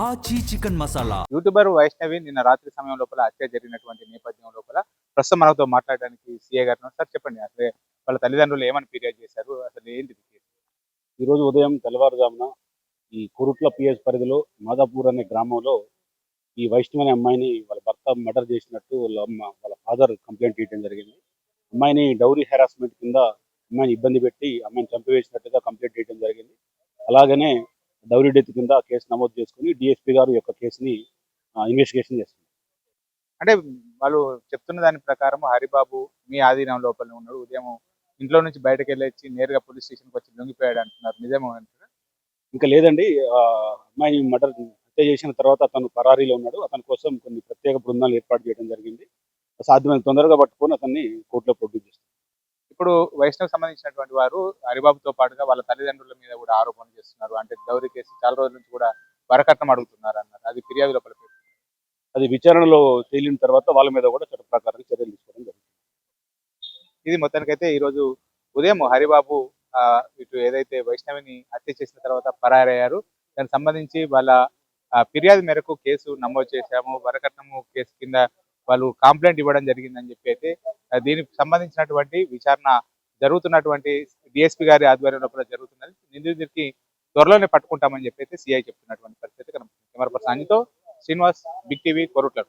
ఆచి chicken masala. YouTuber Vaishnavi నిన్న రాత్రి సమయం లోపల హత్య జరిగినటువంటి నేపథ్యం లోపల ప్రస్తుతం మనతో మాట్లాడడానికి సీఏ గారు ఉన్నారు. సార్ చెప్పండి, అసలు వాళ్ళ తల్లిదండ్రులు ఏమని ఫిర్యాదు చేశారు, అసలు ఏంటిది కేసు? ఈరోజు ఉదయం తెల్లవారుజామున ఈ కురుట్ల పిఎస్ పరిధిలో మాదాపూర్ అనే గ్రామంలో ఈ వైష్ణవి అనే అమ్మాయిని వాళ్ళ భర్త మర్డర్ చేసినట్టు వాళ్ళ ఫాదర్ కంప్లైంట్ ఇవ్వడం జరిగింది. అమ్మాయిని డౌరీ హెరాస్మెంట్ కింద అమ్మాయిని ఇబ్బంది పెట్టి అమ్మాయిని చంపివేసినట్టుగా కంప్లైంట్ చేయడం జరిగింది. అలాగనే డౌరీ డెత్ కింద కేసు నమోదు చేసుకుని డిఎస్పీ గారు యొక్క కేసుని ఇన్వెస్టిగేషన్ చేస్తున్నారు. అంటే వాళ్ళు చెప్తున్న దాని ప్రకారం హరిబాబు మీ ఆధీనం లోపల ఉన్నాడు, ఉదయం ఇంట్లో నుంచి బయటకు వెళ్ళొచ్చి నేరుగా పోలీస్ స్టేషన్కి వచ్చి లొంగిపోయాడు అంటున్నారు, నిజమే అంటారా? ఇంకా లేదండి, అమ్మాయిని మర్డర్ హత్య చేసిన తర్వాత అతను పరారీలో ఉన్నాడు. అతని కోసం కొన్ని ప్రత్యేక బృందాలు ఏర్పాటు చేయడం జరిగింది. సాధ్యమైన తొందరగా పట్టుకొని అతన్ని కోర్టులో ప్రొడ్యూస్ చేస్తారు. ఇప్పుడు వైష్ణవ్ సంబంధించినటువంటి వారు హరిబాబుతో పాటుగా వాళ్ళ తల్లిదండ్రుల మీద కూడా ఆరోపణలు చేస్తున్నారు. అంటే డౌరీ కేసు చాలా రోజుల నుంచి కూడా వరకట్నం అడుగుతున్నారు అన్నారు, అది ఫిర్యాదు లోపల పేరు. అది విచారణలో తేలిన తర్వాత వాళ్ళ మీద కూడా చట్ట ప్రకారం చర్యలు తీసుకోవడం జరుగుతుంది. ఇది మొత్తానికైతే ఈరోజు ఉదయం హరిబాబు ఇటు ఏదైతే వైష్ణవిని హత్య చేసిన తర్వాత పరారయ్యారు, దానికి సంబంధించి వాళ్ళ ఫిర్యాదు మేరకు కేసు నమోదు చేశాము, వరకట్నము కేసు కింద వాళ్ళు కంప్లైంట్ ఇవ్వడం జరిగిందని చెప్పి అయితే దీనికి సంబంధించినటువంటి విచారణ జరుగుతున్నటువంటి డిఎస్పీ గారి ఆధ్వర్యంలో కూడా జరుగుతున్నది. నిందితుడికి త్వరలోనే పట్టుకుంటామని చెప్పి అయితే సిఐ చెప్తున్నటువంటి పరిస్థితి కనబడుతుంది. కెమెరా పర్సన్ అంజితో శ్రీనివాస్, బిగ్ టీవీ, కొరుట్ల.